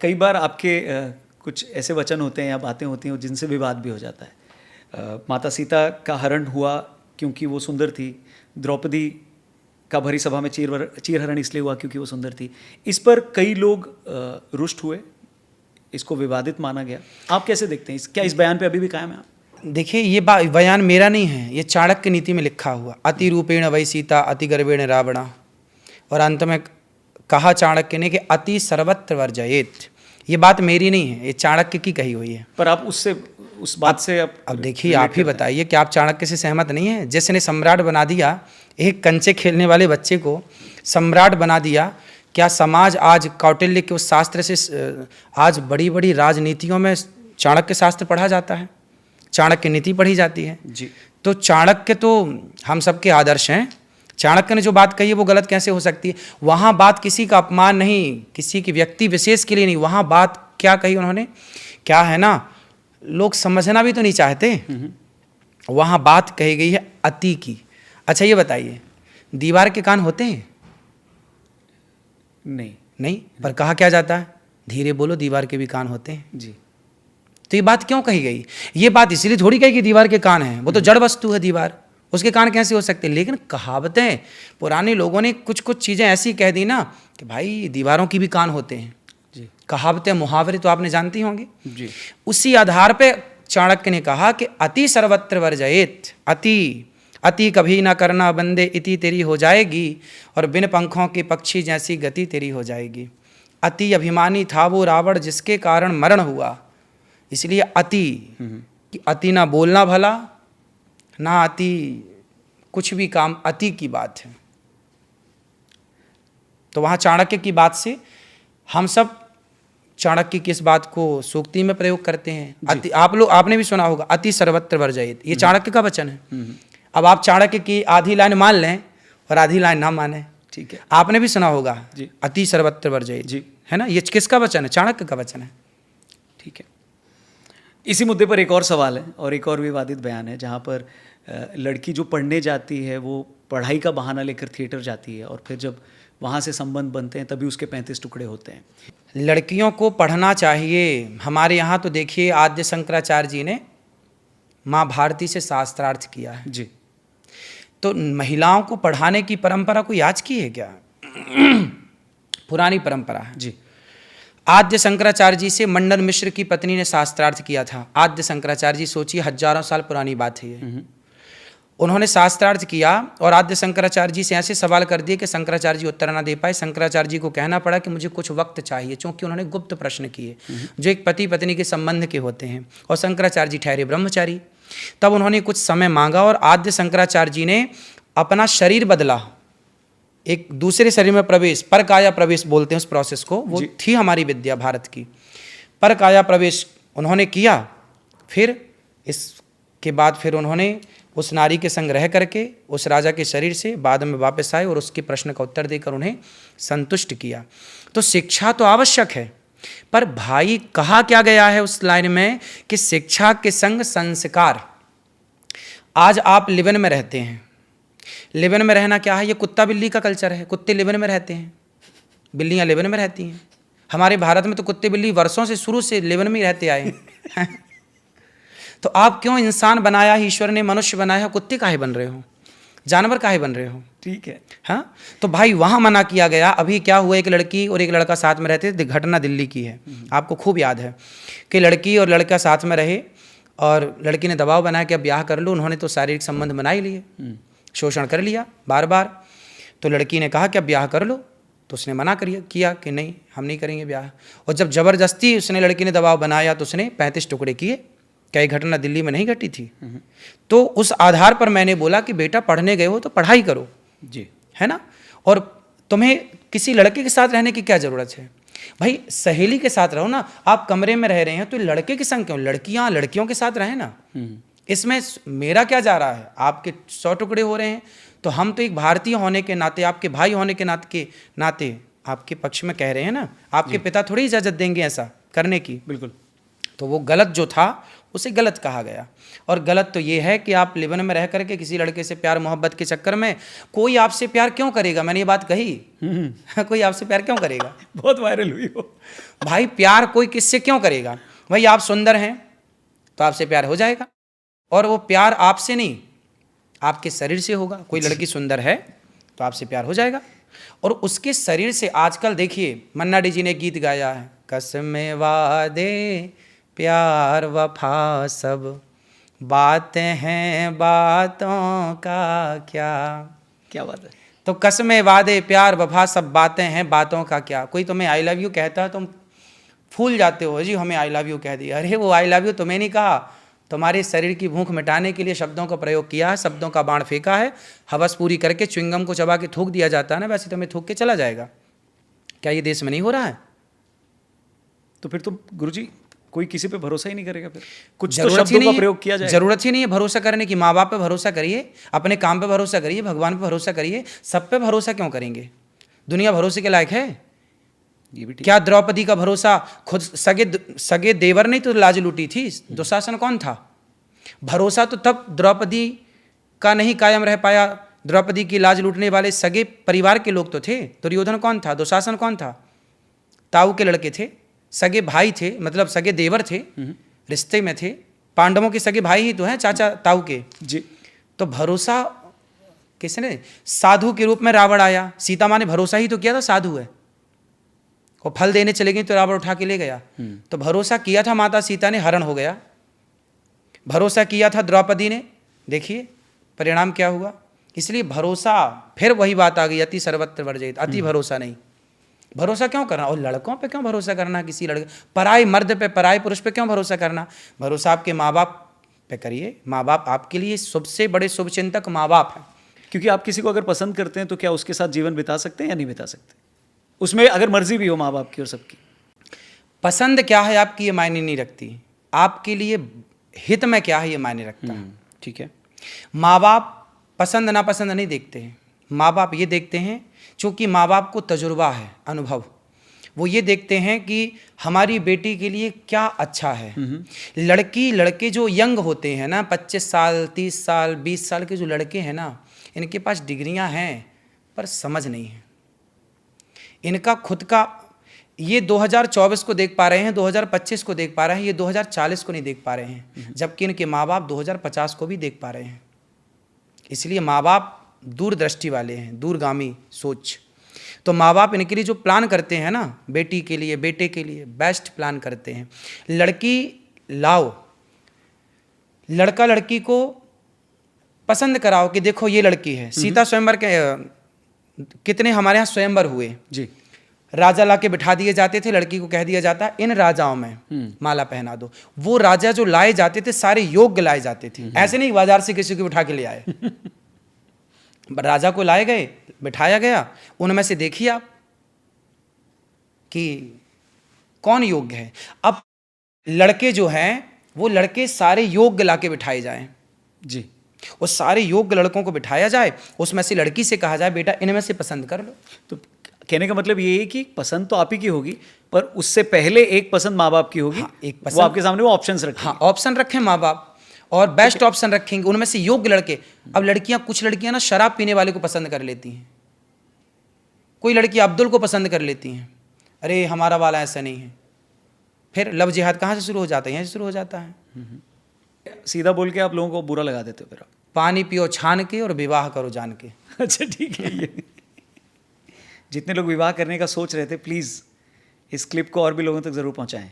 कई बार आपके कुछ ऐसे वचन होते हैं या बातें होती हैं जिनसे विवाद भी हो जाता है। माता सीता का हरण हुआ क्योंकि वो सुंदर थी, द्रौपदी का भरी सभा में चीरहरण इसलिए हुआ क्योंकि वो सुंदर थी। इस पर कई लोग रुष्ट हुए, इसको विवादित माना गया। आप कैसे देखते हैं? क्या इस बयान पे अभी भी कायम है आप? देखिए, ये बयान मेरा नहीं है, ये चाणक्य नीति में लिखा हुआ, अति रूपेण वै सीता अति गर्वेण रावणा। और अंत में कहा चाणक्य ने कि अति सर्वत्र वर्जयेत। ये बात मेरी नहीं है, ये चाणक्य की कही हुई है। पर आप उस बात से अब देखिए, आप ही बताइए कि आप चाणक्य से सहमत नहीं हैं? जिसने सम्राट बना दिया, एक कंचे खेलने वाले बच्चे को सम्राट बना दिया। क्या समाज आज कौटिल्य के उस शास्त्र से आज बड़ी बड़ी राजनीतियों में चाणक्य शास्त्र पढ़ा जाता है, चाणक्य नीति पढ़ी जाती है जी। तो चाणक्य तो हम सबके आदर्श हैं। चाणक्य ने जो बात कही है वो गलत कैसे हो सकती है? वहाँ बात किसी का अपमान नहीं, किसी की व्यक्ति विशेष के लिए नहीं। वहाँ बात क्या कही उन्होंने? क्या है ना, लोग समझना भी तो नहीं चाहते। वहाँ बात कही गई है अति की। अच्छा ये बताइए, दीवार के कान होते हैं? नहीं, पर कहा क्या जाता है? धीरे बोलो, दीवार के भी कान होते हैं जी। तो ये बात क्यों कही गई? ये बात इसलिए थोड़ी कही कि दीवार के कान हैं, वो तो जड़ वस्तु है दीवार, उसके कान कैसे हो सकते? लेकिन कहावतें, पुराने लोगों ने कुछ कुछ चीज़ें ऐसी कह दी ना कि भाई दीवारों की भी कान होते हैं जी। कहावतें, मुहावरे तो आपने जानती होंगी जी। उसी आधार पे चाणक्य ने कहा कि अति सर्वत्र वर्जयेत। अति कभी ना करना बंदे, इति तेरी हो जाएगी, और बिन पंखों के पक्षी जैसी गति तेरी हो जाएगी। अति अभिमानी था वो रावण जिसके कारण मरण हुआ, इसलिए अति ना बोलना भला, ना अति कुछ भी काम, अति की बात है। तो वहाँ चाणक्य की बात से हम सब चाणक्य की इस बात को सूक्ति में प्रयोग करते हैं। अति, आपने भी सुना होगा, अति सर्वत्र वर्जयेत, ये चाणक्य का वचन है। अब आप चाणक्य की आधी लाइन मान लें और आधी लाइन ना माने, ठीक है। आपने भी सुना होगा जी। अति सर्वत्र वर्जयेत, जी, है ना? ये किसका वचन है? चाणक्य का वचन है। ठीक है। इसी मुद्दे पर एक और सवाल है और एक और विवादित बयान है, जहाँ पर लड़की जो पढ़ने जाती है वो पढ़ाई का बहाना लेकर थिएटर जाती है, और फिर जब वहाँ से संबंध बनते हैं तभी उसके 35 टुकड़े होते हैं। लड़कियों को पढ़ना चाहिए। हमारे यहाँ तो देखिए, आद्य शंकराचार्य जी ने माँ भारती से शास्त्रार्थ किया है जी। तो महिलाओं को पढ़ाने की परंपरा कोई आज की है क्या? पुरानी परंपरा है जी। आद्य शंकराचार्य जी से मंडन मिश्र की पत्नी ने शास्त्रार्थ किया था। आद्य शंकराचार्य जी, सोचिए, हजारों साल पुरानी बात है ये। उन्होंने शास्त्रार्थ किया और आद्य शंकराचार्य जी से ऐसे सवाल कर दिए कि शंकराचार्य जी उत्तर ना दे पाए। शंकराचार्य जी को कहना पड़ा कि मुझे कुछ वक्त चाहिए, क्योंकि उन्होंने गुप्त प्रश्न किए जो एक पति पत्नी के संबंध के होते हैं, और शंकराचार्य जी ठहरे ब्रह्मचारी। तब उन्होंने कुछ समय मांगा और आद्य शंकराचार्य जी ने अपना शरीर बदला, एक दूसरे शरीर में प्रवेश, पर काया प्रवेश बोलते हैं उस प्रोसेस को, वो थी हमारी विद्या भारत की। पर काया प्रवेश उन्होंने किया। फिर इसके बाद फिर उन्होंने उस नारी के संग रह करके उस राजा के शरीर से बाद में वापस आए और उसके प्रश्न का उत्तर देकर उन्हें संतुष्ट किया। तो शिक्षा तो आवश्यक है, पर भाई कहा क्या गया है उस लाइन में कि शिक्षा के संग संस्कार। आज आप लिवन में रहते हैं, लिवन में रहना क्या है? ये कुत्ता बिल्ली का कल्चर है। कुत्ते लिवन में रहते हैं, बिल्लियां लिवन में रहती हैं। हमारे भारत में तो कुत्ते बिल्ली वर्षों से, शुरू से लिवन में ही रहते आए हैं। तो आप क्यों इंसान बनाया, ईश्वर ने मनुष्य बनाया, कुत्ते काहे बन रहे हो, जानवर काहे बन रहे हो? ठीक है, हाँ। तो भाई वहाँ मना किया गया। अभी क्या हुआ, एक लड़की और एक लड़का साथ में रहते थे, घटना दिल्ली की है, आपको खूब याद है कि लड़की और लड़का साथ में रहे और लड़की ने दबाव बनाया कि अब ब्याह कर लो। उन्होंने तो शारीरिक संबंध बना ही लिए, शोषण कर लिया बार बार। तो लड़की ने कहा कि अब ब्याह कर लो, तो उसने मना किया कि नहीं, हम नहीं करेंगे ब्याह। और जब ज़बरदस्ती उसने, लड़की ने दबाव बनाया, तो उसने 35 टुकड़े किए। क्या ये घटना दिल्ली में नहीं घटी थी? तो उस आधार पर मैंने बोला कि बेटा पढ़ने गए हो तो पढ़ाई करो जी, है ना? और तुम्हें किसी लड़के के साथ रहने की क्या ज़रूरत है? भाई सहेली के साथ रहो ना। आप कमरे में रह रहे हैं तो लड़के के संग क्यों? लड़कियां लड़कियों के साथ रहें ना। इसमें मेरा क्या जा रहा है? आपके 100 टुकड़े हो रहे हैं तो हम तो एक भारतीय होने के नाते, आपके भाई होने के नाते आपके पक्ष में कह रहे हैं ना। आपके पिता थोड़ी इजाज़त देंगे ऐसा करने की। बिल्कुल। तो वो गलत जो था उसे गलत कहा गया। और गलत तो ये है कि आप लिवन में रह करके किसी लड़के से प्यार मोहब्बत के चक्कर में, कोई आपसे प्यार क्यों करेगा, मैंने ये बात कही कोई आपसे प्यार क्यों करेगा? बहुत वायरल हुई वो। भाई प्यार कोई किससे क्यों करेगा? भाई आप सुंदर हैं तो आपसे प्यार हो जाएगा, और वो प्यार आपसे नहीं आपके शरीर से होगा। कोई लड़की सुंदर है तो आपसे प्यार हो जाएगा, और उसके शरीर से। आजकल देखिए मन्ना डे जी ने गीत गाया है, कसमें वादे प्यार वफा सब बातें हैं बातों का क्या। क्या बात है। तो कसमें वादे प्यार वफा सब बातें हैं बातों का क्या। कोई तुम्हें आई लव यू कहता है तुम फूल जाते हो, जी हमें आई लव यू कह दिया। अरे वो आई लव यू तुम्हें नहीं कहा, तुम्हारे शरीर की भूख मिटाने के लिए शब्दों का प्रयोग किया है, शब्दों का बाण फेंका है, हवस पूरी करके च्युइंगम को चबा के थूक दिया जाता है ना, वैसे तुम्हें थूक के चला जाएगा। क्या ये देश में नहीं हो रहा है? तो फिर तो गुरुजी कोई किसी पे भरोसा ही नहीं करेगा, फिर कुछ तो जरूरत ही शब्दों नहीं का है, प्रयोग किया जाए। जरूरत ही नहीं है भरोसा करने की। माँ बाप पे भरोसा करिए, अपने काम पे भरोसा करिए, भगवान पे भरोसा करिए, सब पे भरोसा क्यों करेंगे? दुनिया भरोसे के लायक है? ये भी ठीक। क्या द्रौपदी का भरोसा, खुद सगे देवर ने तो लाज लूटी थी, दुशासन कौन था? भरोसा तो तब द्रौपदी का नहीं कायम रह पाया, द्रौपदी की लाज लूटने वाले सगे परिवार के लोग तो थे। दुर्योधन कौन था? दुशासन कौन था? ताऊ के लड़के थे, सगे भाई थे, मतलब सगे देवर थे, रिश्ते में थे। पांडवों के सगे भाई ही तो हैं, चाचा ताऊ के जी। तो भरोसा किसने? साधु के रूप में रावण आया, सीता माँ ने भरोसा ही तो किया था, साधु है, वो फल देने चले गई तो रावण उठा के ले गया। तो भरोसा किया था माता सीता ने, हरण हो गया। भरोसा किया था द्रौपदी ने, देखिए परिणाम क्या हुआ। इसलिए भरोसा, फिर वही बात आ गई, अति सर्वत्र वर्जित, अति भरोसा नहीं। भरोसा क्यों करना? और लड़कों पे क्यों भरोसा करना? किसी लड़के पराई मर्द पे, पराई पुरुष पे क्यों भरोसा करना? भरोसा आपके माँ बाप पे करिए। माँ बाप आपके लिए सबसे बड़े शुभचिंतक माँ बाप हैं। क्योंकि आप किसी को अगर पसंद करते हैं तो क्या उसके साथ जीवन बिता सकते हैं या नहीं बिता सकते? उसमें अगर मर्जी भी हो माँ बाप की और सबकी। पसंद क्या है आपकी ये मायने नहीं रखती, आपके लिए हित में क्या है ये मायने रखता है। ठीक है। माँ बाप पसंद नापसंद नहीं देखते हैं, माँ बाप ये देखते हैं, चूँकि माँ बाप को तजुर्बा है, अनुभव, वो ये देखते हैं कि हमारी बेटी के लिए क्या अच्छा है। लड़की लड़के जो यंग होते हैं ना, 25 साल 30 साल 20 साल के जो लड़के हैं ना, इनके पास डिग्रियां हैं पर समझ नहीं है। इनका खुद का, ये 2024 को देख पा रहे हैं, 2025 को देख पा रहे हैं, ये 2040 को नहीं देख पा रहे हैं, जबकि इनके माँ बाप 2050 को भी देख पा रहे हैं। इसलिए माँ बाप दूरदृष्टि वाले हैं, दूरगामी सोच। तो माँ बाप इनके लिए जो प्लान करते हैं ना, बेटी के लिए बेटे के लिए बेस्ट प्लान करते हैं। लड़की लाओ, लड़का लड़की को पसंद कराओ कि देखो ये लड़की है। सीता स्वयंवर के कितने हमारे यहाँ स्वयंवर हुए जी। राजा ला के बिठा दिए जाते थे, लड़की को कह दिया जाता इन राजाओं में माला पहना दो। वो राजा जो लाए जाते थे सारे योग्य लाए जाते थे, ऐसे नहीं बाजार से किसी को बिठा के ले आए। राजा को लाए गए, बिठाया गया, उनमें से देखिए आप कि कौन योग्य है। अब लड़के जो हैं वो लड़के सारे योग्य ला के बिठाए जाएं जी। वो सारे योग्य लड़कों को बिठाया जाए, उसमें से लड़की से कहा जाए बेटा इनमें से पसंद कर लो। तो कहने का मतलब ये है कि पसंद तो आप ही की होगी, पर उससे पहले एक पसंद माँ बाप की होगी। हाँ, एक पसंद, वो आपके सामने वो ऑप्शंस रखें। हाँ, ऑप्शन रखें माँ बाप, और बेस्ट ऑप्शन रखेंगे, उनमें से योग्य लड़के। अब लड़कियां, कुछ लड़कियां ना शराब पीने वाले को पसंद कर लेती हैं, कोई लड़की अब्दुल को पसंद कर लेती हैं। अरे हमारा वाला ऐसा नहीं है। फिर लव जिहाद कहाँ से शुरू हो जाता है? यहाँ से शुरू हो जाता है। सीधा बोल के आप लोगों को बुरा लगा देते हो फिर आप। पानी पियो छान के और विवाह करो जान के। अच्छा ठीक है। ये जितने लोग विवाह करने का सोच रहे थे, प्लीज़ इस क्लिप को और भी लोगों तक ज़रूर पहुंचाएं।